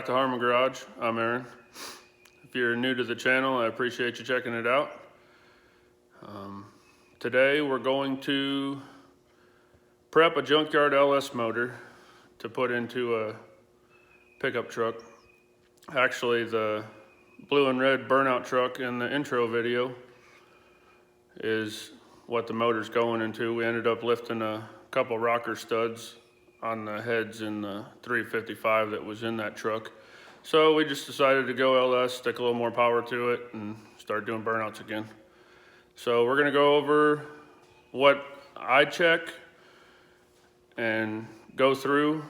to Harmon Garage. I'm Aaron. If you're new to the channel, I appreciate you checking it out. Today we're going to prep a Junkyard LS motor to put into a pickup truck. Actually, the blue and red burnout truck in the intro video is what the motor's going into. We ended up lifting a couple rocker studs on the heads in the 355 that was in that truck. So we just decided to go LS, stick a little more power to it, and start doing burnouts again. So we're gonna go over what I check and go through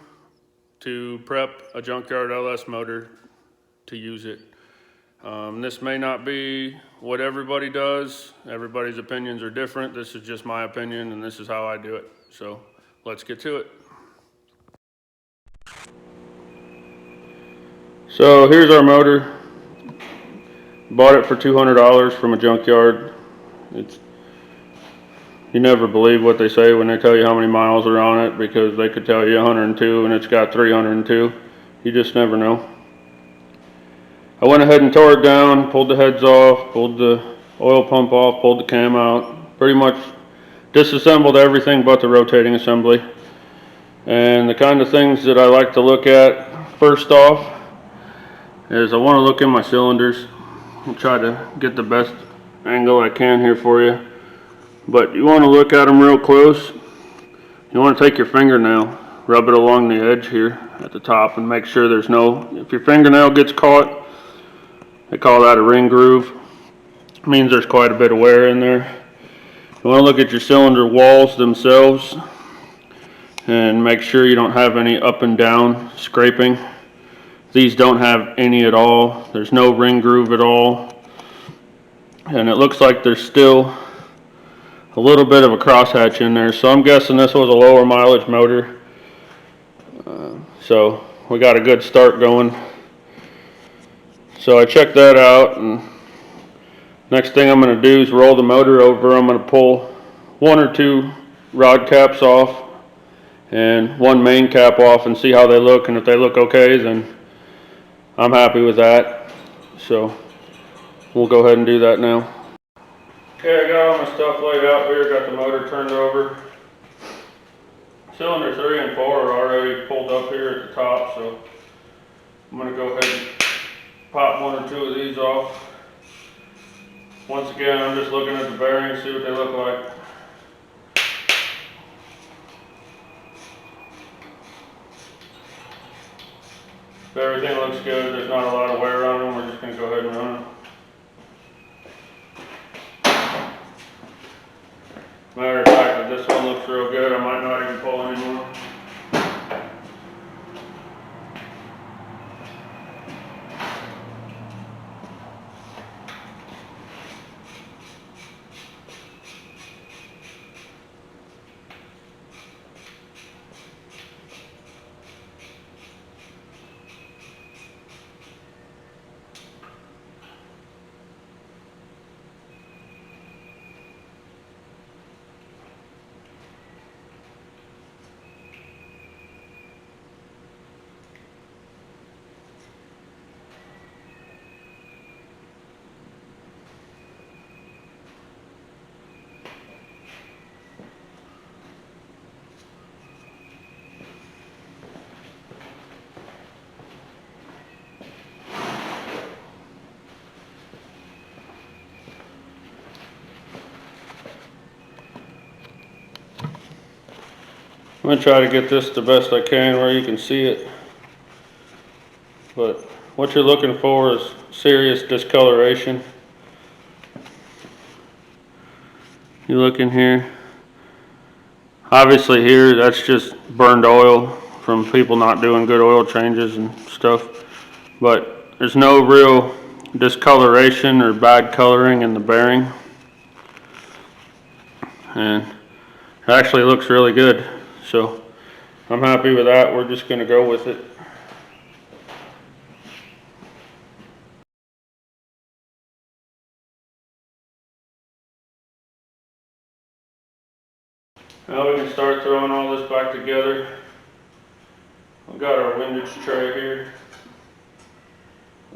to prep a Junkyard LS motor to use it. This may not be what everybody does. Everybody's opinions are different. This is just my opinion, and this is how I do it. So let's get to it. So here's our motor. Bought it for $200 from a junkyard. You never believe what they say when they tell you how many miles are on it, because they could tell you 102 and it's got 302. You just never know. I went ahead and tore it down, pulled the heads off, pulled the oil pump off, pulled the cam out, pretty much disassembled everything but the rotating assembly. And the kind of things that I like to look at first off is I want to look in my cylinders and try to get the best angle I can here for you. But you want to look at them real close. You want to take your fingernail, rub it along the edge here at the top, and make sure there's if your fingernail gets caught, they call that a ring groove. It means there's quite a bit of wear in there. You want to look at your cylinder walls themselves and make sure you don't have any up and down scraping. These don't have any at all. There's no ring groove at all. And it looks like there's still a little bit of a crosshatch in there. So I'm guessing this was a lower mileage motor. So we got a good start going. So I checked that out, and next thing I'm going to do is roll the motor over. I'm going to pull one or two rod caps off and one main cap off and see how they look. And if they look okay, then I'm happy with that. So we'll go ahead and do that now. Okay, I got all my stuff laid out here, got the motor turned over. Cylinder 3 and 4 are already pulled up here at the top, so I'm going to go ahead and pop one or two of these off. Once again, I'm just looking at the bearings, see what they look like. If everything looks good, there's not a lot of wear on them, we're just going to go ahead and run them. Matter of fact, if this one looks real good, I might not even pull anymore. I'm going to try to get this the best I can where you can see it. But what you're looking for is serious discoloration. You look in here. Obviously here, that's just burned oil from people not doing good oil changes and stuff. But there's no real discoloration or bad coloring in the bearing. And it actually looks really good. So I'm happy with that. We're just going to go with it. Now we can start throwing all this back together. We've got our windage tray here.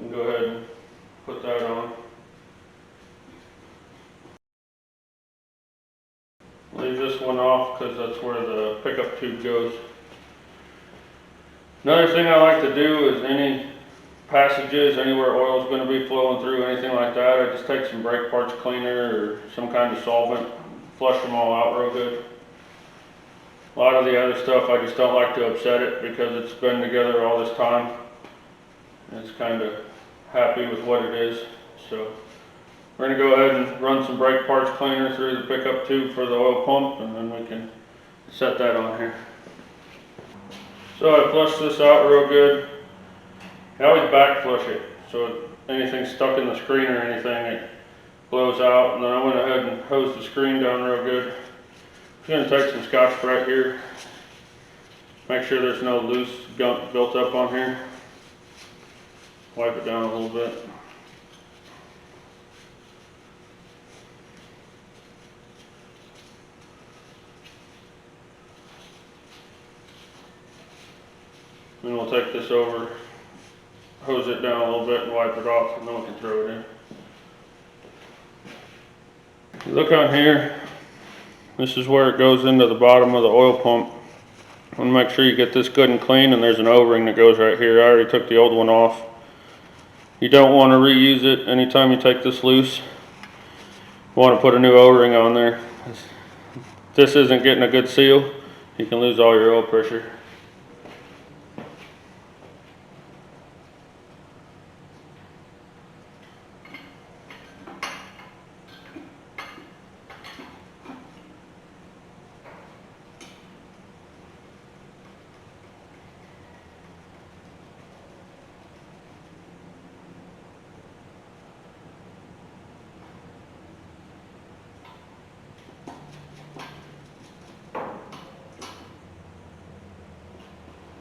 And go ahead and put that on. Leave this one off because that's where the pickup tube goes. Another thing I like to do is any passages, anywhere oil is going to be flowing through, anything like that, I just take some brake parts cleaner or some kind of solvent, flush them all out real good. A lot of the other stuff I just don't like to upset it because it's been together all this time. And it's kind of happy with what it is. So we're going to go ahead and run some brake parts cleaner through the pickup tube for the oil pump, and then we can set that on here. So I flushed this out real good. I always back flush it, so anything stuck in the screen or anything, it blows out. And then I went ahead and hosed the screen down real good. I'm going to take some Scotch-Brite here. Make sure there's no loose gunk built up on here. Wipe it down a little bit. Then we'll take this over, hose it down a little bit and wipe it off, and then we can throw it in. Look on here, this is where it goes into the bottom of the oil pump. I want to make sure you get this good and clean, and there's an O-ring that goes right here. I already took the old one off. You don't want to reuse it anytime you take this loose. You want to put a new O-ring on there. If this isn't getting a good seal, you can lose all your oil pressure.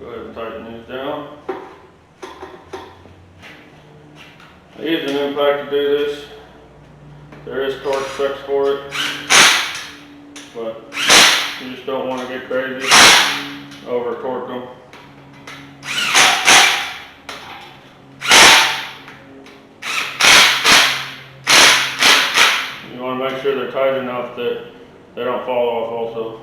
Go ahead and tighten these down. I use an impact to do this. There is torque specs for it, but you just don't want to get crazy, over torque them. You want to make sure they're tight enough that they don't fall off also.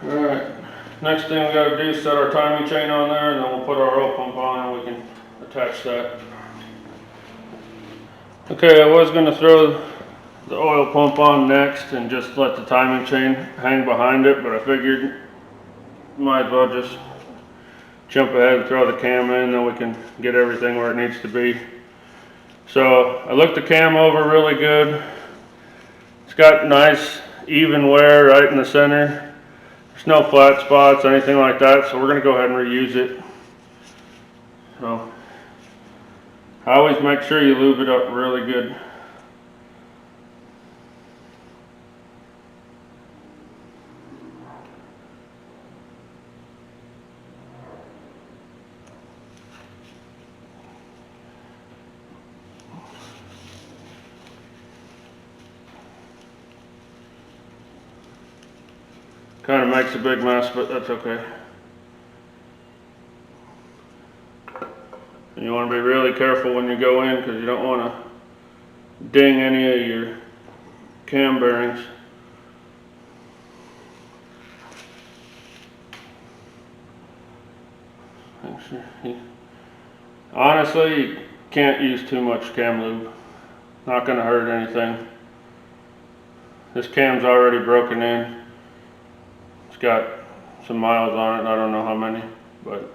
Alright, next thing we got to do is set our timing chain on there, and then we'll put our oil pump on and we can attach that. Okay, I was going to throw the oil pump on next and just let the timing chain hang behind it, but I figured might as well just jump ahead and throw the cam in, then we can get everything where it needs to be. So I looked the cam over really good. It's got nice even wear right in the center. There's no flat spots, anything like that, so we're going to go ahead and reuse it. So I always make sure you lube it up really good. Kind of makes a big mess, but that's okay. And you want to be really careful when you go in, because you don't want to ding any of your cam bearings. Honestly, you can't use too much cam lube. Not going to hurt anything. This cam's already broken in. It's got some miles on it, I don't know how many, but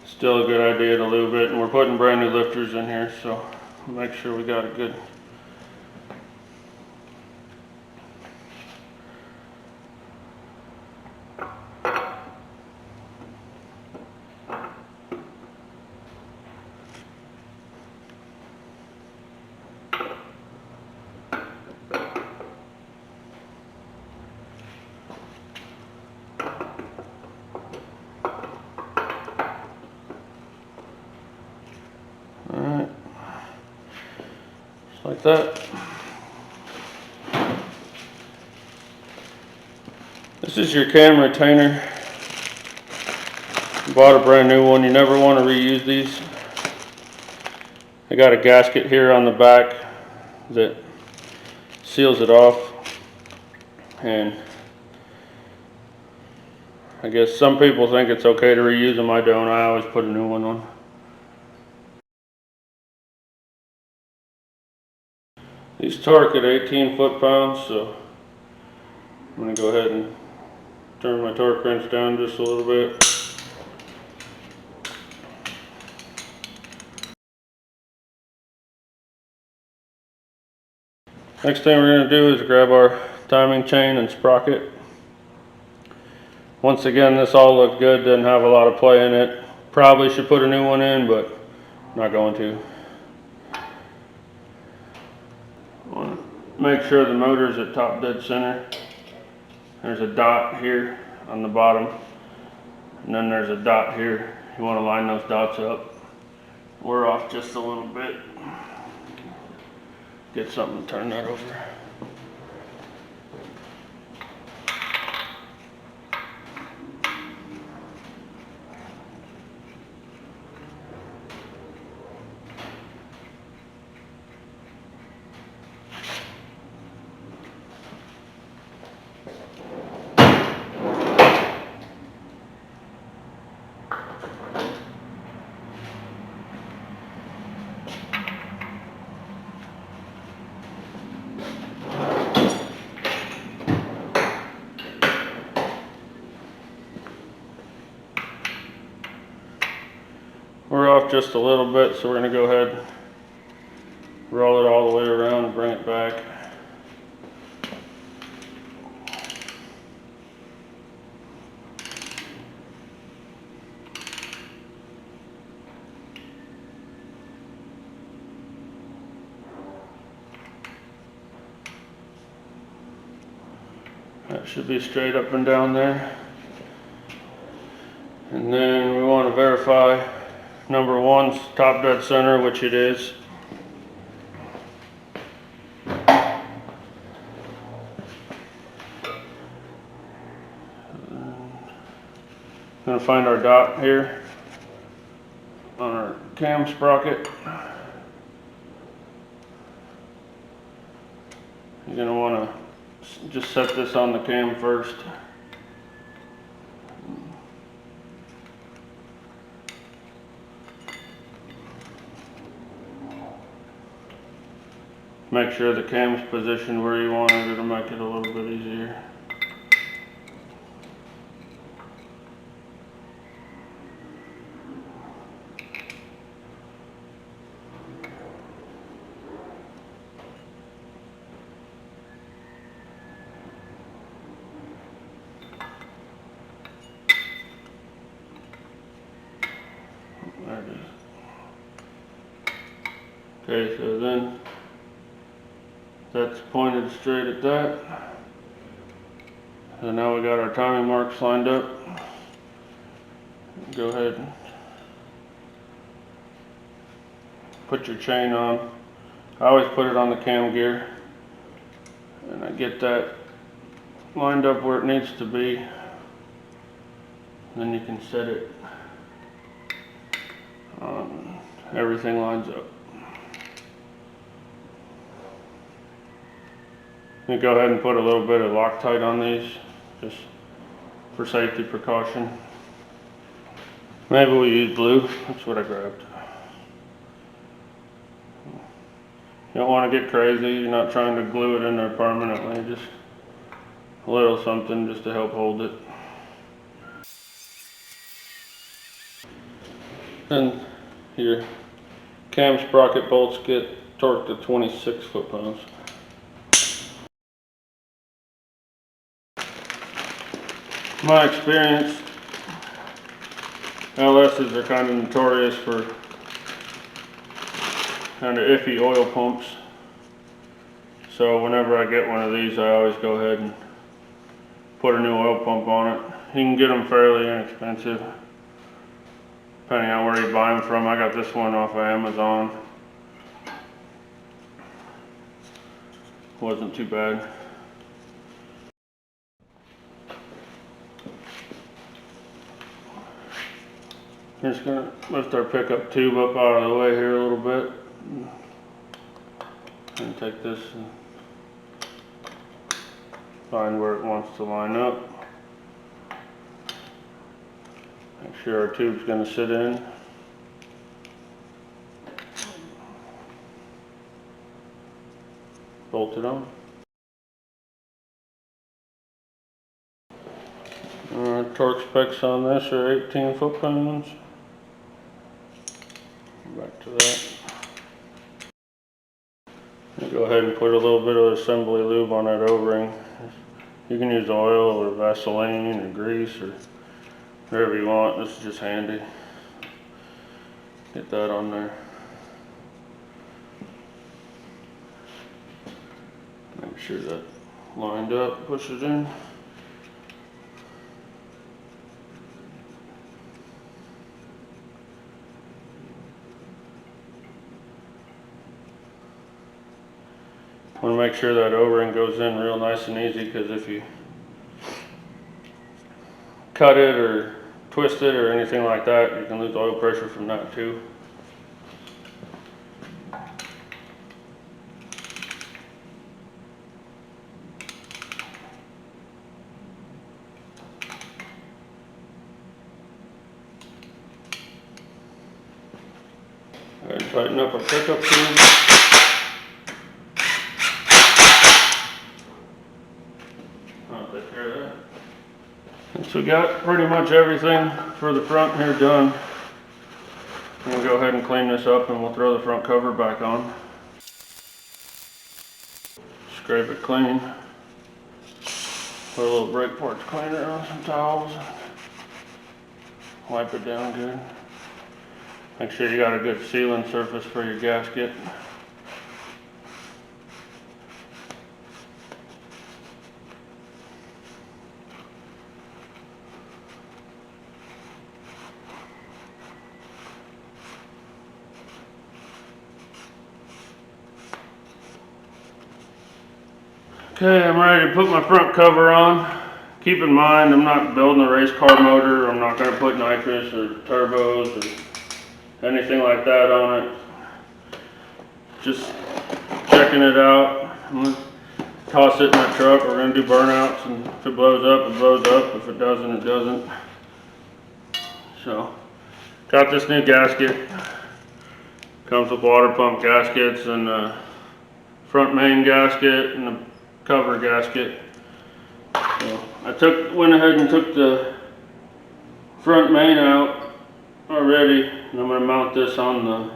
still a good idea to lube it. And we're putting brand new lifters in here, so make sure we got it good. like that. This is your cam retainer. Bought a brand new one. You never want to reuse these. I got a gasket here on the back that seals it off, and I guess some people think it's okay to reuse them. I don't. I always put a new one on. These torque at 18 foot-pounds, so I'm going to go ahead and turn my torque wrench down just a little bit. Next thing we're going to do is grab our timing chain and sprocket. Once again, this all looked good, didn't have a lot of play in it. Probably should put a new one in, but not going to. Want to make sure the motor's at top dead center. There's a dot here on the bottom, and then there's a dot here. You want to line those dots up. We're off just a little bit. Get something to turn that over. We're off just a little bit, so we're going to go ahead, roll it all the way around and bring it back. That should be straight up and down there. And then we want to verify number one's top dead center, which it is. Gonna find our dot here on our cam sprocket. You're gonna want to just set this on the cam first. Make sure the cam's positioned where you want it. It'll make it a little bit easier. There it is. Okay, so then that's pointed straight at that. So now we got our timing marks lined up. Go ahead and put your chain on. I always put it on the cam gear, and I get that lined up where it needs to be. Then you can set it. Everything lines up. I'm gonna go ahead and put a little bit of Loctite on these, just for safety precaution. Maybe we'll use blue. That's what I grabbed. You don't want to get crazy. You're not trying to glue it in there permanently. Just a little something just to help hold it. And your cam sprocket bolts get torqued to 26 foot-pounds. My experience, LS's are kind of notorious for kind of iffy oil pumps. So whenever I get one of these, I always go ahead and put a new oil pump on it. You can get them fairly inexpensive, depending on where you buy them from. I got this one off of Amazon. wasn't too bad. I'm just gonna lift our pickup tube up out of the way here a little bit. And take this and find where it wants to line up. Make sure our tube's gonna sit in. Bolt it on. Torque specs on this are 18 foot-pounds. Back to that. Go ahead and put a little bit of assembly lube on that O-ring. You can use oil or Vaseline or grease or whatever you want. This is just handy. Get that on there. Make sure that lined up, push it in. Want to make sure that O-ring goes in real nice and easy, because if you cut it or twist it or anything like that, you can lose oil pressure from that too. Go ahead and tighten up our pickup tube. So we got pretty much everything for the front here done. I'm gonna go ahead and clean this up and we'll throw the front cover back on. Scrape it clean. Put a little brake parts cleaner on some towels. Wipe it down good. Make sure you got a good sealing surface for your gasket. Okay, I'm ready to put my front cover on. Keep in mind, I'm not building a race car motor. I'm not going to put nitrous or turbos or anything like that on it. Just checking it out. I'm going to toss it in my truck. We're going to do burnouts, and if it blows up, it blows up. If it doesn't, it doesn't. So, got this new gasket. Comes with water pump gaskets and a front main gasket and a cover gasket. So I went ahead and took the front main out already, and I'm going to mount this on the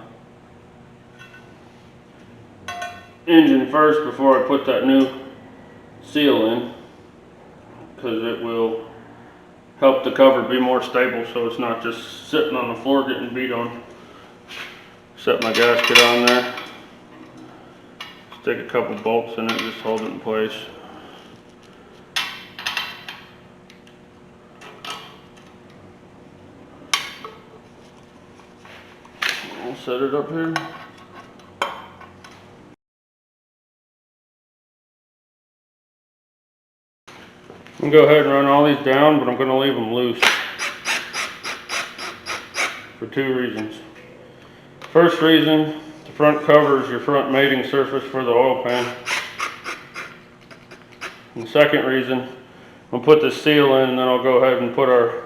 engine first before I put that new seal in, because it will help the cover be more stable so it's not just sitting on the floor getting beat on. Set my gasket on there. Stick a couple bolts in it, just hold it in place. I'll set it up here. I'm going to go ahead and run all these down, but I'm going to leave them loose for two reasons. First reason, the front cover is your front mating surface for the oil pan. And the second reason, I'll put this seal in and then I'll go ahead and put our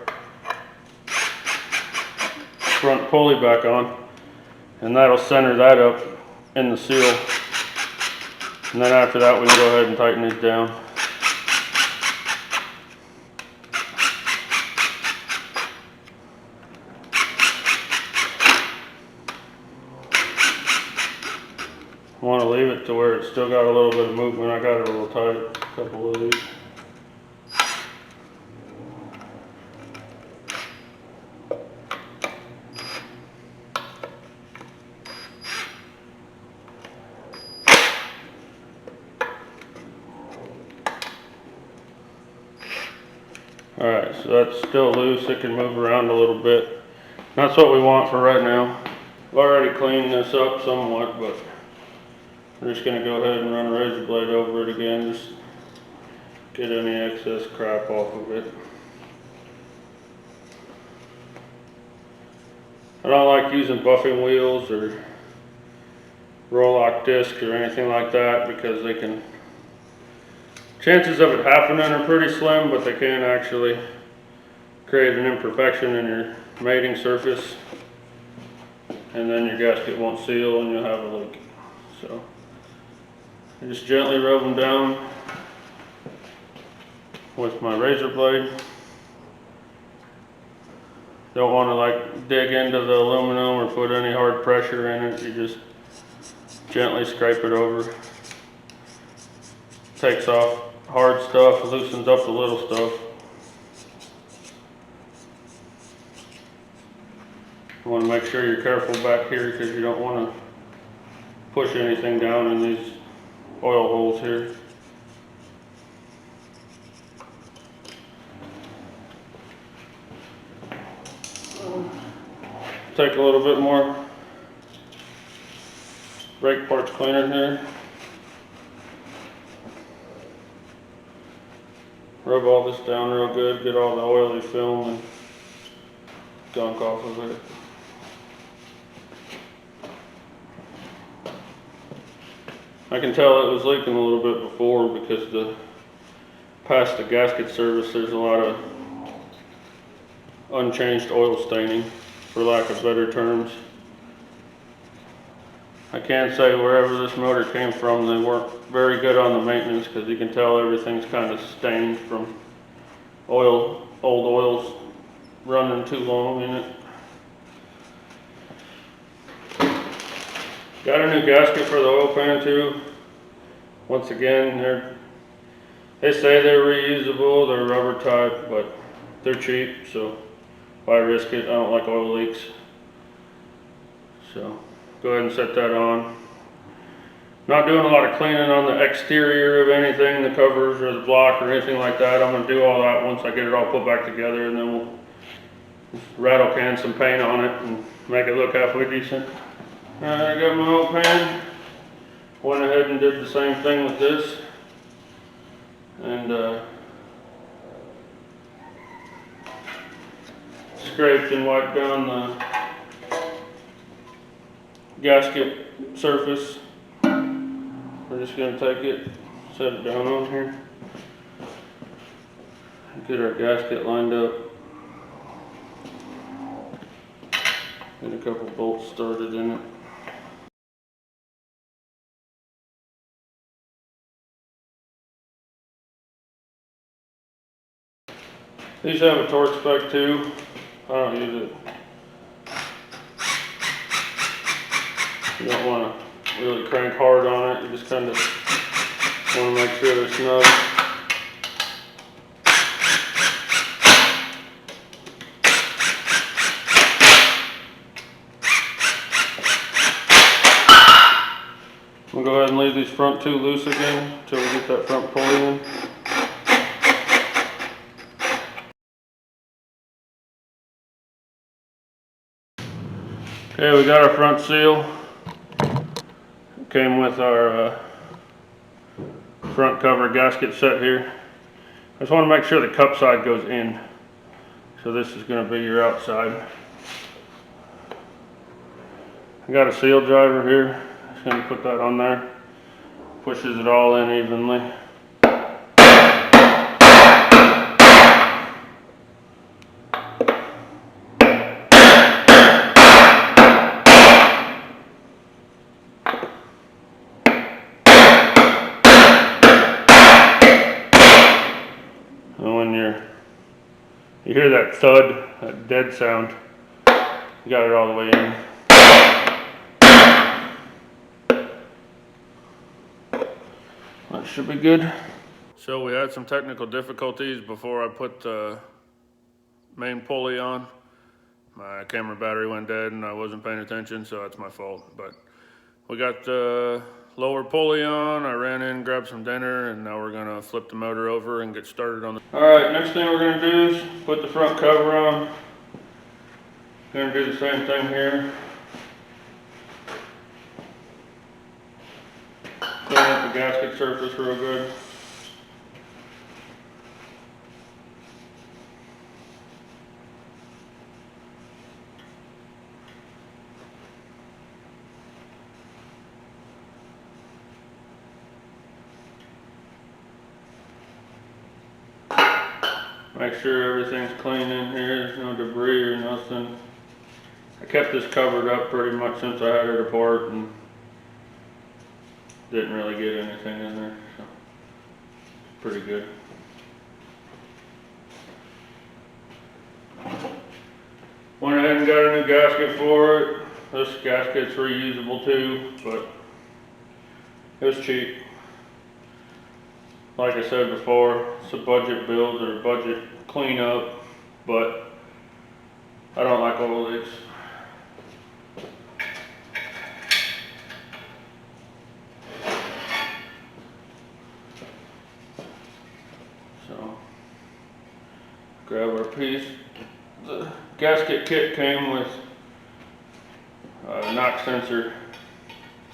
front pulley back on, and that'll center that up in the seal. And then after that we can go ahead and tighten these down. I want to leave it to where it's still got a little bit of movement. I got it a little tight, a couple of these. Alright, so that's still loose. It can move around a little bit. That's what we want for right now. I've already cleaned this up somewhat, but I'm just going to go ahead and run a razor blade over it again, just get any excess crap off of it. I don't like using buffing wheels or roll-lock discs or anything like that because they can, chances of it happening are pretty slim, but they can actually create an imperfection in your mating surface, and then your gasket won't seal and you'll have a leak. So I just gently rub them down with my razor blade. Don't want to like dig into the aluminum or put any hard pressure in it. You just gently scrape it over. Takes off hard stuff, loosens up the little stuff. You want to make sure you're careful back here because you don't want to push anything down in these oil holes here. Take a little bit more brake parts cleaner here. Rub all this down real good, get all the oily film and gunk off of it. I can tell it was leaking a little bit before because past the gasket service there's a lot of unchanged oil staining, for lack of better terms. I can say wherever this motor came from, they weren't very good on the maintenance because you can tell everything's kind of stained from old oils running too long in it. Got a new gasket for the oil pan too. Once again, they say they're reusable, they're rubber type, but they're cheap, so why risk it? I don't like oil leaks. So go ahead and set that on. Not doing a lot of cleaning on the exterior of anything, the covers or the block or anything like that. I'm going to do all that once I get it all put back together, and then we'll rattle can some paint on it and make it look halfway decent. Alright, I got my oil pan. Went ahead and did the same thing with this. And scraped and wiped down the gasket surface. We're just going to take it, set it down on here, get our gasket lined up, get a couple bolts started in it. These have a torque spec too. I don't use it. You don't want to really crank hard on it. You just kind of want to make sure they're snug. We'll go ahead and leave these front two loose again until we get that front pulley in. Okay, we got our front seal. It came with our front cover gasket set here. I just want to make sure the cup side goes in. So this is going to be your outside. I got a seal driver here. Just going to put that on there. Pushes it all in evenly. You hear that thud, that dead sound. You got it all the way in. That should be good. So we had some technical difficulties before I put the main pulley on. My camera battery went dead and I wasn't paying attention, so that's my fault. But we got the lower pulley on. I ran in, grabbed some dinner, and now we're gonna flip the motor over and get started on the... Alright, next thing we're gonna do is put the front cover on. Gonna do the same thing here. Clean up the gasket surface real good. Make sure everything's clean in here, there's no debris or nothing. I kept this covered up pretty much since I had it apart and didn't really get anything in there, so pretty good. Went ahead and got a new gasket for it. This gasket's reusable too, but it was cheap. Like I said before, it's a budget build or budget cleanup, but I don't like oil leaks. So, grab our piece. The gasket kit came with knock sensor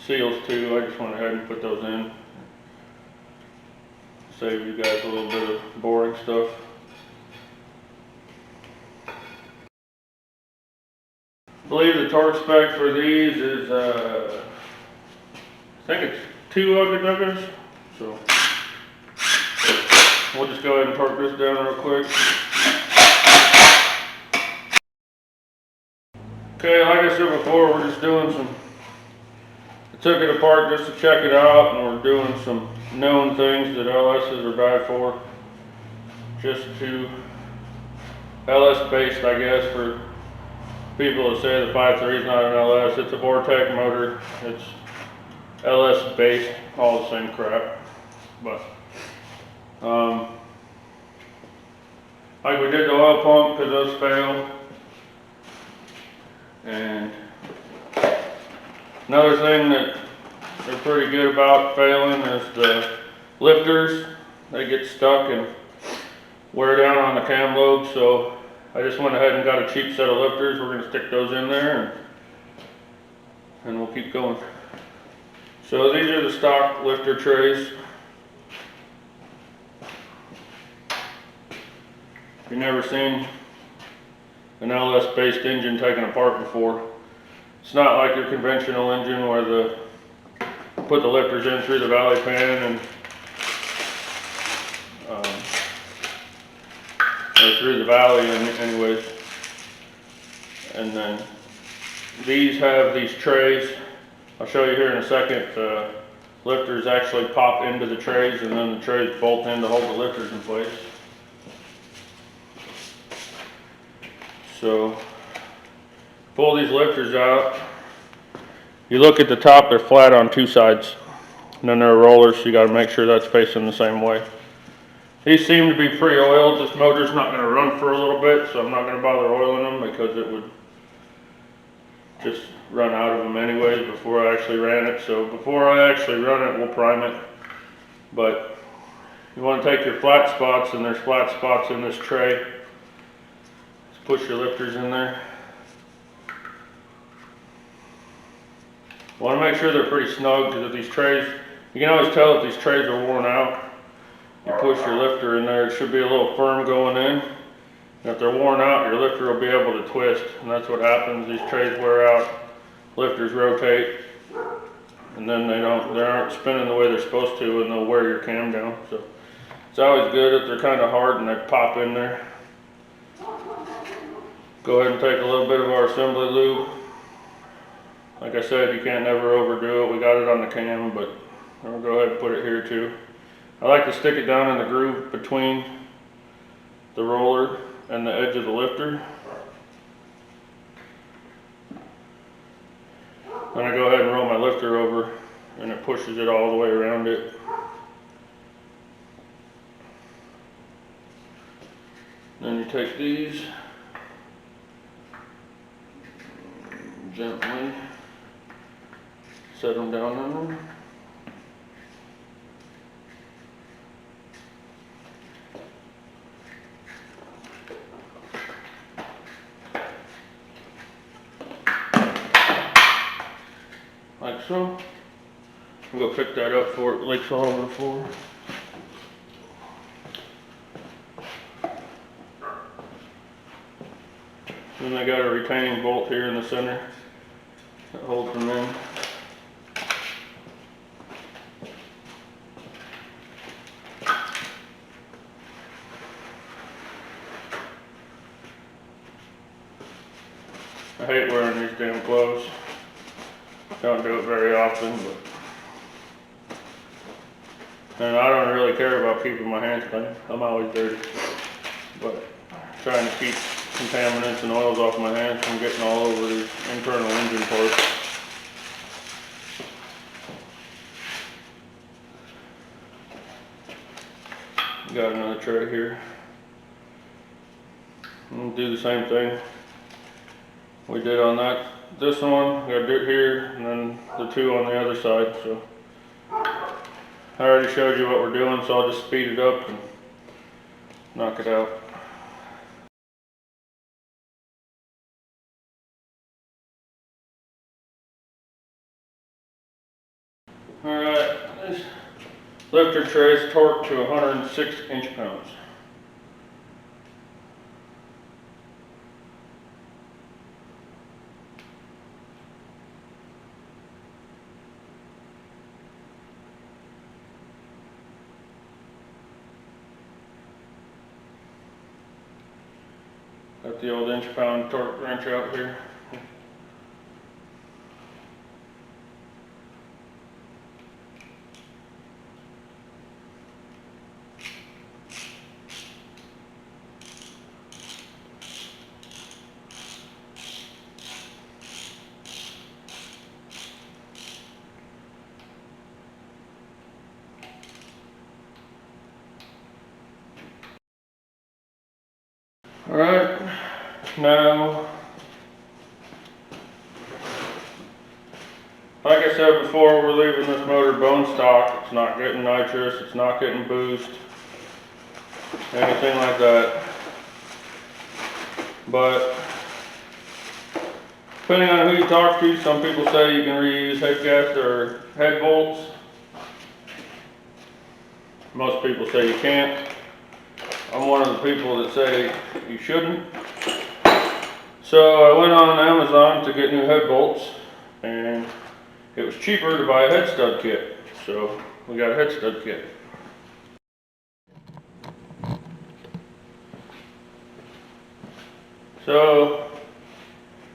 seals too. I just went ahead and put those in. Save you guys a little bit of boring stuff. I believe the torque spec for these is, I think it's 2 ugga. So we'll just go ahead and torque this down real quick. Okay, like I said before, we're just doing some, I took it apart just to check it out, and we're doing some known things that LSs are bad for. Just to, LS based, I guess, for people that say the 5.3 is not an LS. It's a Vortec motor. It's LS based, all the same crap. But, like we did the oil pump, because those fail. And another thing that they're pretty good about failing is the lifters. They get stuck and wear down on the cam lobe, so I just went ahead and got a cheap set of lifters. We're going to stick those in there and we'll keep going. So these are the stock lifter trays. If you've never seen an LS based engine taken apart before, it's not like your conventional engine where put the lifters in through the valley pan and or through the valley anyways. And then these have these trays. I'll show you here in a second. Lifters actually pop into the trays, and then the trays bolt in to hold the lifters in place. So pull these lifters out. You look at the top, they're flat on 2 sides. And then there are rollers, so you got to make sure that's facing the same way. These seem to be pre-oiled. This motor's not going to run for a little bit, so I'm not going to bother oiling them because it would just run out of them anyways before I actually ran it. So before I actually run it, we'll prime it. But you want to take your flat spots, and there's flat spots in this tray. Just push your lifters in there. Want to make sure they're pretty snug, because if these trays, you can always tell if these trays are worn out. You push your lifter in there, it should be a little firm going in. And if they're worn out, your lifter will be able to twist, and that's what happens. These trays wear out, lifters rotate, and then they aren't spinning the way they're supposed to, and they'll wear your cam down. So it's always good if they're kind of hard and they pop in there. Go ahead and take a little bit of our assembly lube. Like I said, you can't never overdo it. We got it on the cam, but I'll go ahead and put it here too. I like to stick it down in the groove between the roller and the edge of the lifter. Then I go ahead and roll my lifter over, and it pushes it all the way around it. Then you take these, gently set them down in there. Like so. We'll go pick that up before it leaks all over the floor. Then they got a retaining bolt here in the center that holds them in. I hate wearing these damn gloves. Don't do it very often, and I don't really care about keeping my hands clean. I'm always dirty, but trying to keep contaminants and oils off my hands from getting all over these internal engine parts. Got another tray here. We'll do the same thing we did on this one. Got it here, and then the two on the other side. So I already showed you what we're doing, so I'll just speed it up and knock it out. Alright, this lifter tray is torqued to 106 inch-pounds. Got the old inch-pound torque wrench out here. Alright, now, like I said before, we're leaving this motor bone stock. It's not getting nitrous, it's not getting boost, anything like that. But depending on who you talk to, some people say you can reuse head gasket or head bolts. Most people say you can't. I'm one of the people that say you shouldn't. So I went on Amazon to get new head bolts, and it was cheaper to buy a head stud kit. So we got a head stud kit. So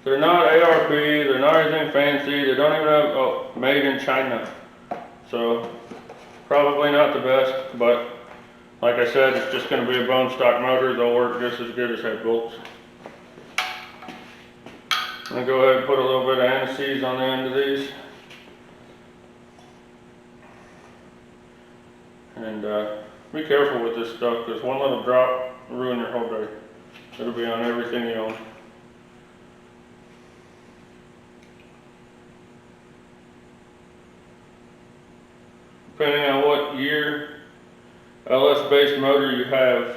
they're not ARP, they're not anything fancy, they don't even have, oh, made in China. So probably not the best, but like I said, it's just going to be a bone stock motor. They'll work just as good as head bolts. I'm going to go ahead and put a little bit of anti-seize on the end of these. And be careful with this stuff, because one little drop will ruin your whole day. It'll be on everything you own. Depending on what year LS-based motor you have,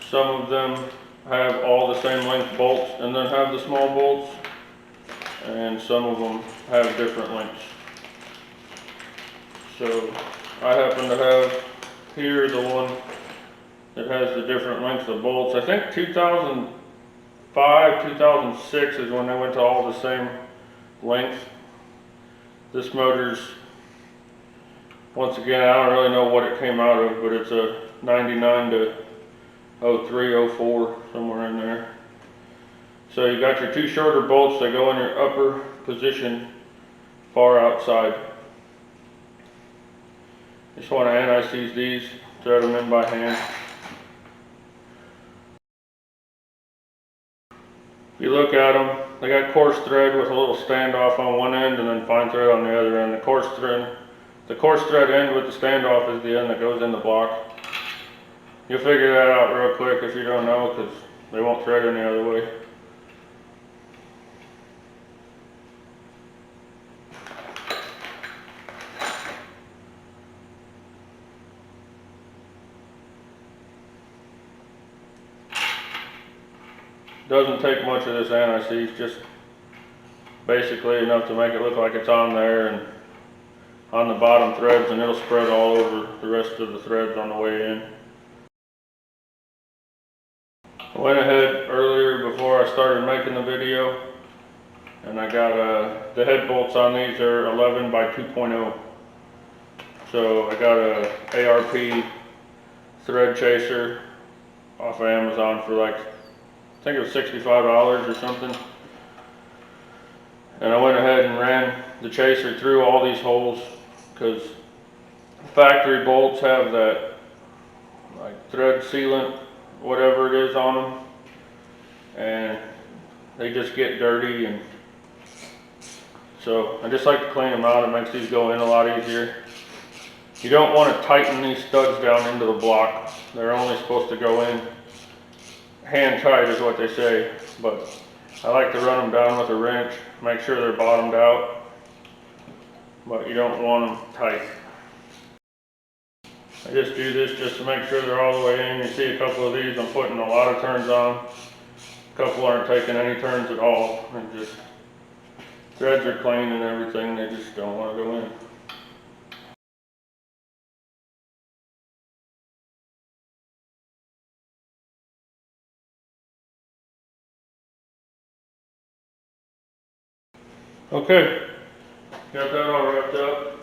some of them have all the same length bolts and then have the small bolts, and some of them have different lengths. So I happen to have here the one that has the different lengths of bolts. I think 2005, 2006 is when they went to all the same length. This motor's, once again, I don't really know what it came out of, but it's a 99 to 03, 04, somewhere in there. So you got your two shorter bolts that go in your upper position far outside. Just want to anti-seize these, thread them in by hand. If you look at them, they got coarse thread with a little standoff on one end and then fine thread on the other end. The coarse thread end with the standoff is the end that goes in the block. You'll figure that out real quick if you don't know, because they won't thread any other way. Doesn't take much of this anti-seize, just basically enough to make it look like it's on there and on the bottom threads, and it'll spread all over the rest of the threads on the way in. I went ahead earlier before I started making the video, and I got the head bolts on these are 11 by 2.0. So I got a ARP thread chaser off of Amazon for like, I think it was $65 or something. And I went ahead and ran the chaser through all these holes, because factory bolts have that like thread sealant, whatever it is on them, and they just get dirty, and so I just like to clean them out. It makes these go in a lot easier. You don't want to tighten these studs down into the block. They're only supposed to go in hand tight is what they say, but I like to run them down with a wrench, make sure they're bottomed out, but you don't want them tight. I just do this just to make sure they're all the way in. You see a couple of these I'm putting a lot of turns on. A couple aren't taking any turns at all, and just threads are clean and everything, they just don't want to go in. Okay, got that all wrapped up.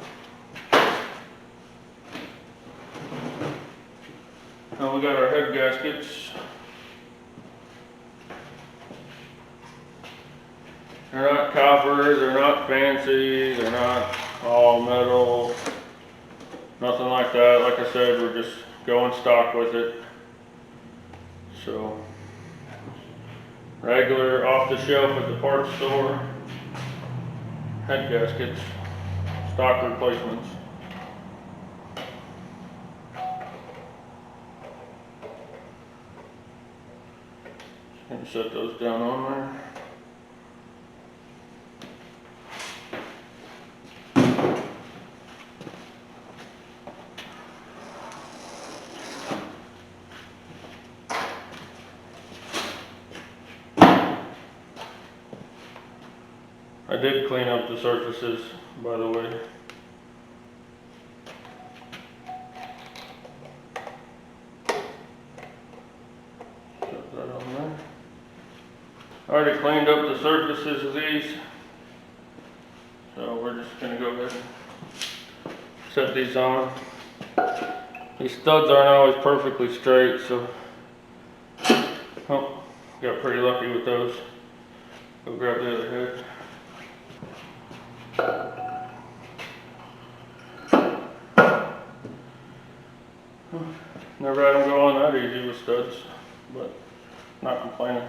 Now we got our head gaskets. They're not copper, they're not fancy, they're not all metal, nothing like that. Like I said, we're just going stock with it. So, regular off the shelf at the parts store head gaskets, stock replacements. Gonna set those down on there. I did clean up the surfaces, by the way. Set that on there. I already cleaned up the surfaces of these, so we're just going to go ahead and set these on. These studs aren't always perfectly straight, so oh, got pretty lucky with those. Go grab the other head. Never had them go on that easy with studs, but not complaining.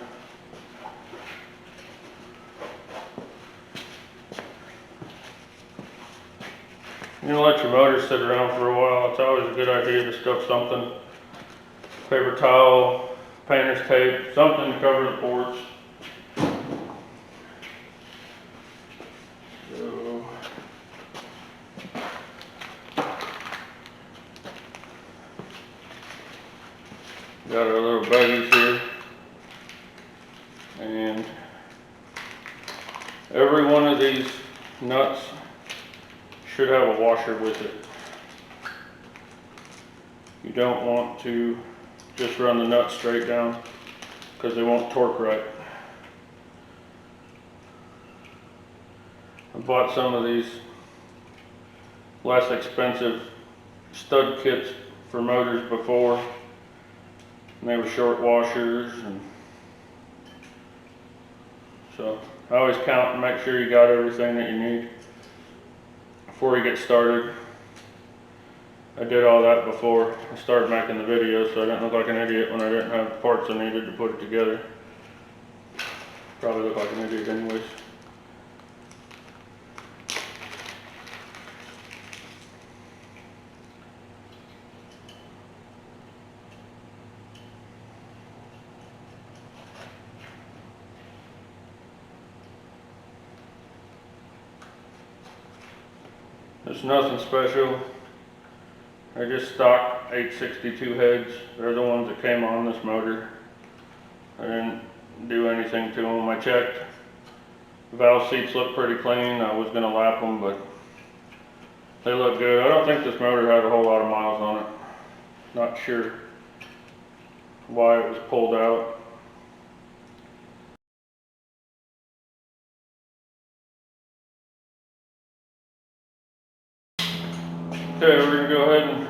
You're gonna let your motor sit around for a while. It's always a good idea to stuff something, paper towel, painter's tape, something to cover the ports. So, got our little baggies here, and every one of these nuts should have a washer with it. You don't want to just run the nuts straight down because they won't torque right. I bought some of these less expensive stud kits for motors before, and they were short washers, and so I always count and make sure you got everything that you need before you get started. I did all that before I started making the video, so I didn't look like an idiot when I didn't have the parts I needed to put it together. Probably look like an idiot anyways. There's nothing special. I just stock 862 heads. They're the ones that came on this motor. I didn't do anything to them. I checked Valve seats look pretty clean. I was gonna lap them, but they look good. I don't think this motor had a whole lot of miles on it. Not sure why it was pulled out. Okay, we're gonna go ahead and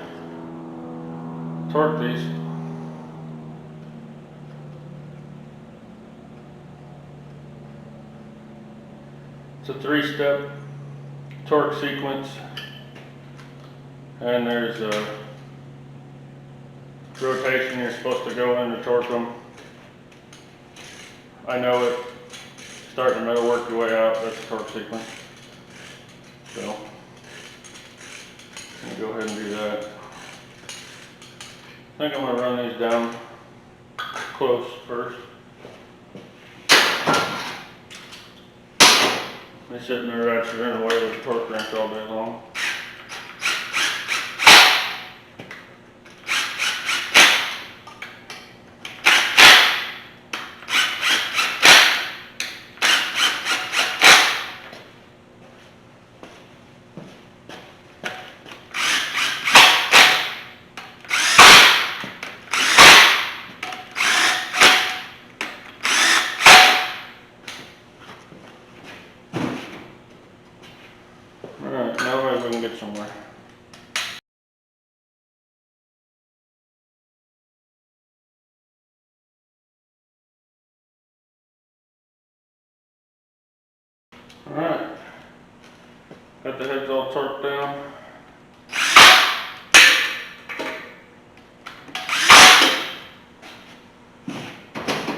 torque these. It's a 3-step torque sequence, and there's a rotation you're supposed to go in to torque them. I know it. Start in the middle, work your way out. That's the torque sequence. So I'm gonna go ahead and do that. I think I'm gonna run these down close first. They sit in there ratchet in the way with the torque wrench all day long. Alright, now maybe we can get somewhere. Alright, got the heads all torqued down.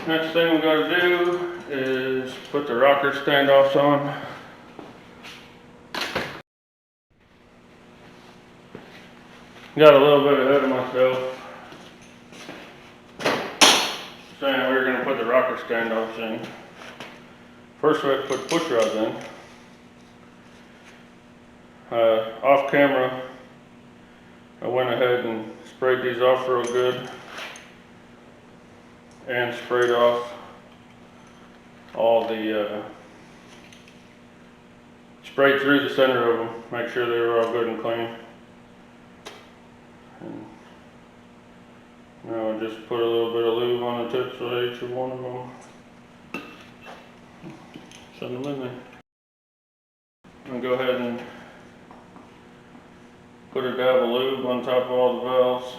Next thing we gotta do is put the rocker standoffs on. Got a little bit ahead of myself, saying we were going to put the rocker standoffs in. First we have to put push rods in. Off camera, I went ahead and sprayed these off real good and sprayed off all the, sprayed through the center of them, make sure they were all good and clean. And now I just put a little bit of lube on the tips of each one of them. Send them in there. I'm gonna go ahead and put a dab of lube on top of all the valves.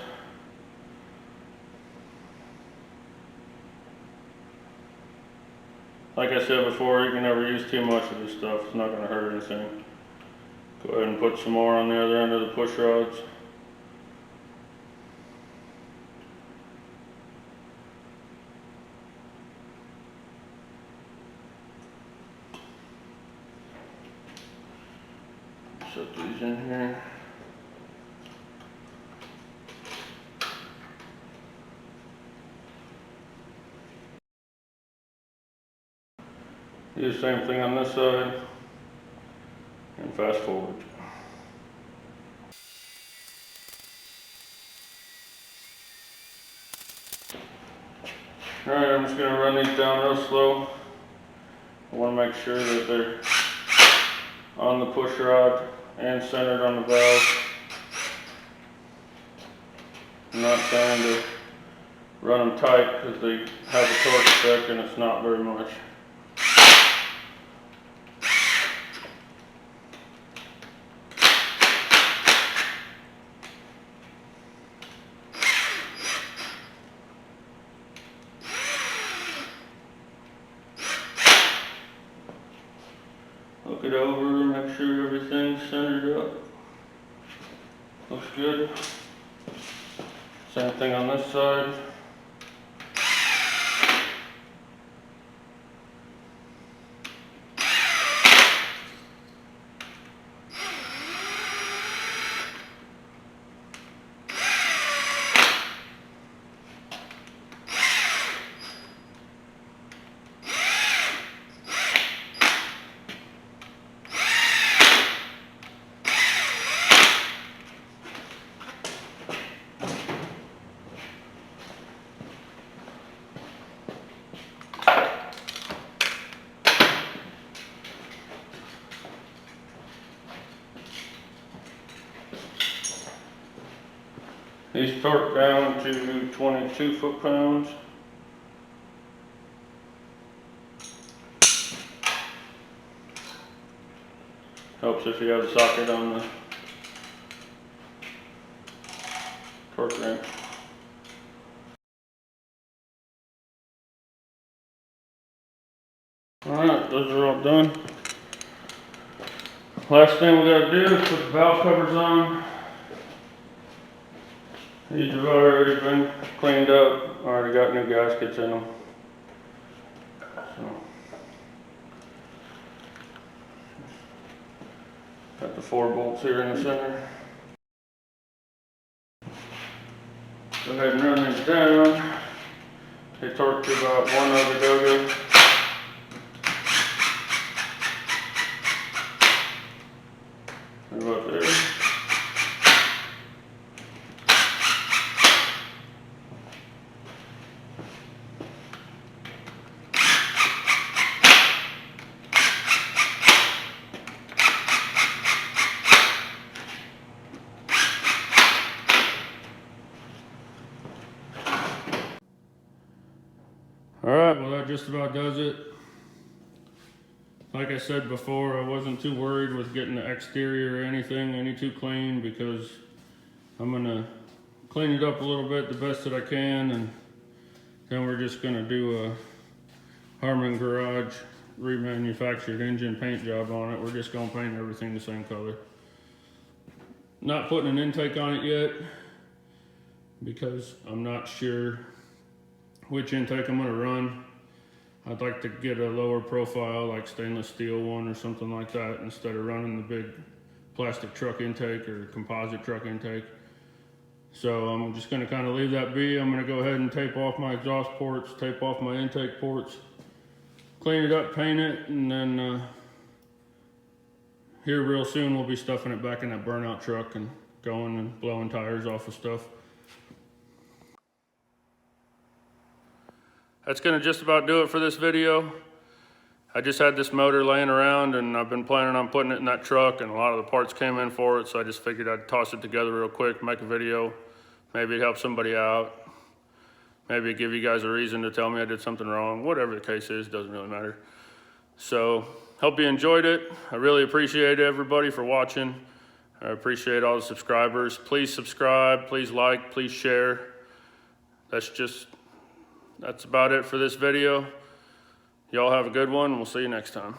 Like I said before, you can never use too much of this stuff. It's not gonna hurt anything. Go ahead and put some more on the other end of the push rods. Set these in here. Do the same thing on this side and fast forward. Alright, I'm just going to run these down real slow. I want to make sure that they're on the push rod and centered on the valve. I'm not trying to run them tight because they have a torque spec and it's not very much. Look it over, make sure everything's centered up. Looks good. Same thing on this side. He's torqued down to 22 foot-pounds. Helps if you have a socket on the torque wrench. Alright, those are all done. Last thing we gotta do is put the valve covers on. These have already been cleaned up. Already got new gaskets in them. So, got the 4 bolts here in the center. Go ahead and run these down. They torque to about 1 over dogo. About there. Alright, well that just about does it. Like I said before, I wasn't too worried with getting the exterior or anything any too clean, because I'm gonna clean it up a little bit the best that I can, and then we're just gonna do a Harman Garage remanufactured engine paint job on it. We're just gonna paint everything the same color. Not putting an intake on it yet, because I'm not sure which intake I'm gonna run. I'd like to get a lower profile, like stainless steel one or something like that, instead of running the big plastic truck intake or composite truck intake. So I'm just gonna kind of leave that be. I'm gonna go ahead and tape off my exhaust ports, tape off my intake ports, clean it up, paint it, and then here real soon we'll be stuffing it back in that burnout truck and going and blowing tires off of stuff. That's gonna just about do it for this video. I just had this motor laying around and I've been planning on putting it in that truck, and a lot of the parts came in for it, so I just figured I'd toss it together real quick, make a video. Maybe it'd help somebody out. Maybe give you guys a reason to tell me I did something wrong. Whatever the case is, doesn't really matter. So, hope you enjoyed it. I really appreciate everybody for watching. I appreciate all the subscribers. Please subscribe, please like, please share. That's about it for this video. Y'all have a good one, and we'll see you next time.